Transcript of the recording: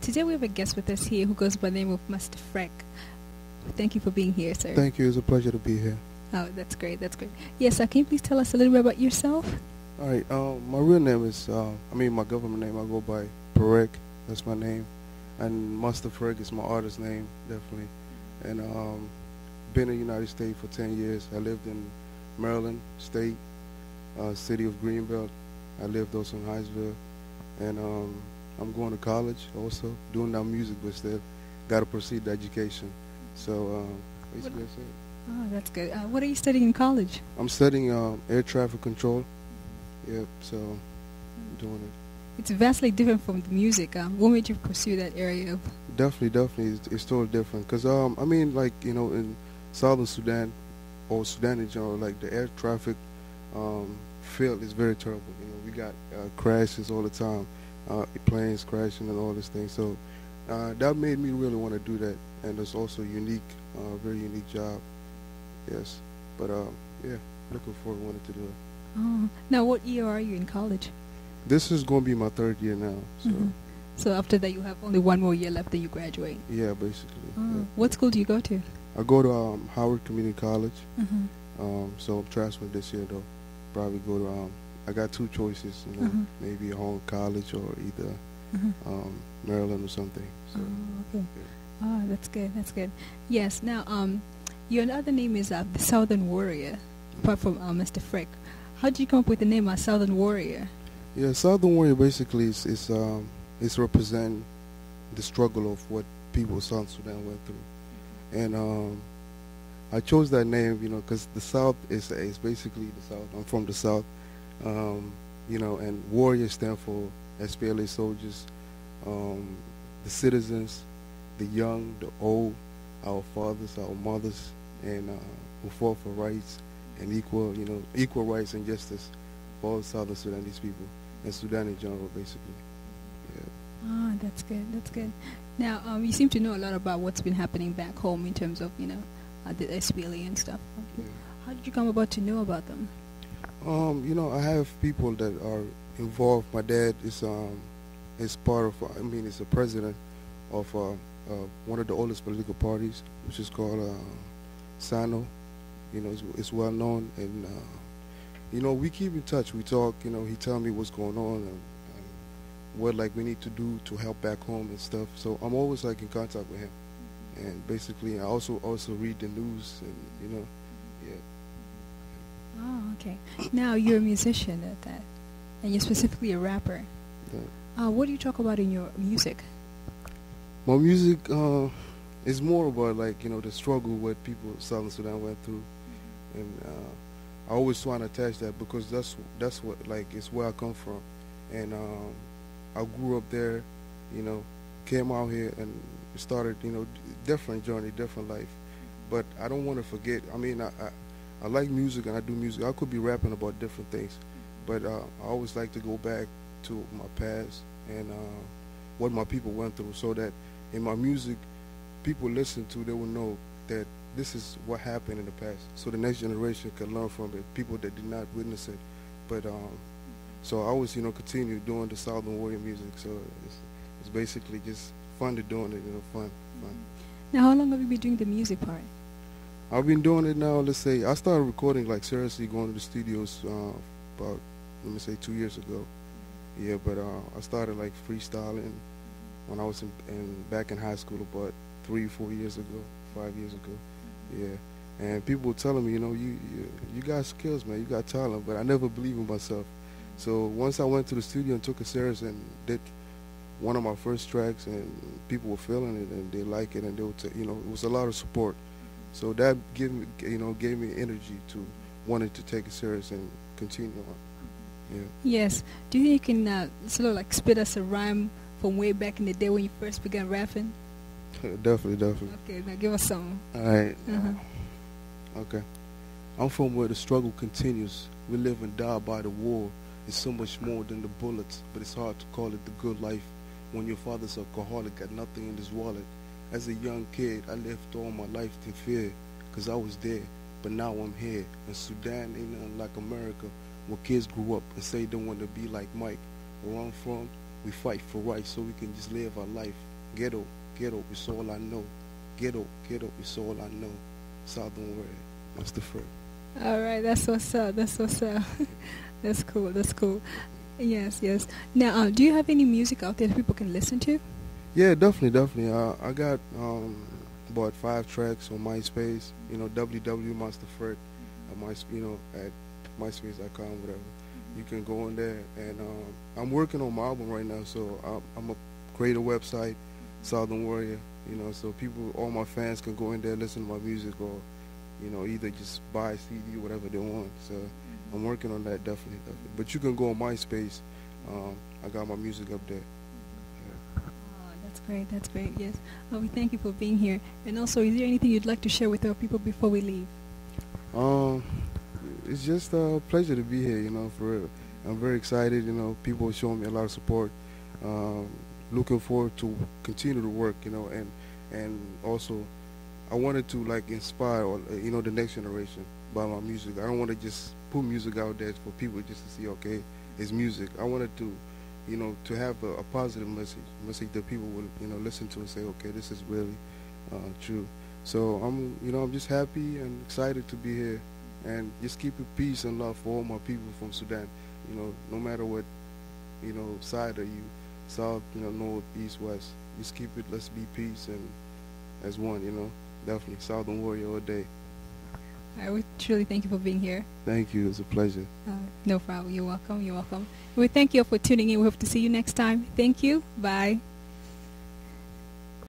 Today we have a guest with us here who goes by the name of Master Frek. Thank you for being here, sir. Thank you. It's a pleasure to be here. Oh, that's great. That's great. Yes, sir. Can you please tell us a little bit about yourself? All right. My real name is, my government name, I go by Frek. That's my name. And Master Frek is my artist name, definitely. And been in the United States for 10 years. I lived in Maryland State, city of Greenbelt. I lived also in Hinesville. And I'm going to college also, doing now music, but still got to proceed the education. So basically that's it. Oh, that's good. What are you studying in college? I'm studying air traffic control. Yep, so I'm doing it. It's vastly different from the music. What made you pursue that area of? Definitely. It's totally different. Because, in Southern Sudan, or Sudan in general, like the air traffic field is very terrible. We got crashes all the time, planes crashing and all this thing. So that made me really want to do that. And it's also unique, very unique job. Yes. But, looking forward to wanting to do it. Oh. Now, what year are you in college? This is going to be my third year now. So. So after that, you have only one more year left, then you graduate. Yeah, basically. Oh. Yeah. What school do you go to? I go to Howard Community College. So I'm transferring this year, though. Probably go to, I got two choices, maybe a home college or either Maryland or something. So, okay. Yeah. Oh, that's good. That's good. Yes. Now, your other name is the Southern Warrior, apart from Mr. Frek. How did you come up with the name Southern Warrior? Yeah, Southern Warrior basically is represent the struggle of what people of South Sudan went through. And I chose that name, because the South is basically the South. I'm from the South, and warrior stand for SPLA soldiers, the citizens, the young, the old, our fathers, our mothers, and who fought for rights and equal rights and justice for all Southern Sudanese people and Sudan in general, basically. Yeah. Ah, that's good. That's good. Now, you seem to know a lot about what's been happening back home in terms of, the SPLA and stuff. Yeah. How did you come about to know about them? I have people that are involved. My dad is part of, is the president of one of the oldest political parties, which is called SANO. It's well known, and we keep in touch. We talk. He tell me what's going on and what we need to do to help back home and stuff. So I'm always in contact with him, and basically I also read the news and yeah. Oh, okay. Now you're a musician at that, and you're specifically a rapper. Yeah. What do you talk about in your music? My music is more about the struggle what people in Southern Sudan went through, and I always try to attach that because that's what it's where I come from, and I grew up there, came out here and started different journey, different life, but I don't want to forget. I like music and I do music. I could be rapping about different things, but I always like to go back to my past and what my people went through, so that in my music, people listen to, they will know that this is what happened in the past, so the next generation can learn from it, people that did not witness it. But so I always continue doing the Southern Warrior music, so it's basically just fun to doing it, fun. Now, how long have you been doing the music part? I've been doing it now, let's say, I started recording seriously, going to the studios about, 2 years ago. Yeah, but I started freestyling when I was back in high school about 3-4 years ago, 5 years ago. Yeah, and people were telling me, you got skills, man, you got talent, but I never believed in myself. So once I went to the studio and took it serious and did one of my first tracks, and people were feeling it and they like it, and they would it was a lot of support. So that gave me energy to wanting to take it serious and continue on. Yeah. Yes. Do you think you can sort of spit us a rhyme from way back in the day when you first began rapping? Definitely. Okay, now give us some. All right. Okay. I'm from where the struggle continues. We live and die by the war. It's so much more than the bullets, but it's hard to call it the good life when your father's alcoholic, got nothing in his wallet. As a young kid, I lived all my life in fear, 'cause I was there, but now I'm here. And Sudan ain't nothing like America, where kids grew up and say they want to be like Mike. Where I'm from, we fight for rights so we can just live our life Ghetto, ghetto is all I know. Ghetto, ghetto is all I know. Southern Warrior, Mr. Frek. All right, that's what's up. That's what's up. That's cool. That's cool. Yes, yes. Now, do you have any music out there that people can listen to? Yeah, definitely, definitely. I got about 5 tracks on MySpace. You know, www.monsterfrek at at myspace.com, whatever. You can go on there, and I'm working on my album right now. So I'm a create a website, Southern Warrior. You know, so people, all my fans can go in there, listen to my music, or either just buy a CD, whatever they want. So I'm working on that, definitely, definitely. But you can go on MySpace. I got my music up there. Oh, that's great. That's great. Yes. We thank you for being here. And also, is there anything you'd like to share with our people before we leave? It's just a pleasure to be here. For real. I'm very excited. People are showing me a lot of support. Looking forward to continue to work. And also, I wanted to inspire the next generation by my music. I don't want to just put music out there for people just to see, okay, it's music. I wanted to to have a positive message that people will listen to and say, okay, this is really true. So I'm just happy and excited to be here, and just keep it peace and love for all my people from Sudan. No matter what side are you, south, north, east, west, just keep it. Let's be peace and as one. Definitely Southern Warrior all day. I would truly thank you for being here. Thank you. It's a pleasure. No problem. You're welcome. You're welcome. We thank you for tuning in. We hope to see you next time. Thank you. Bye.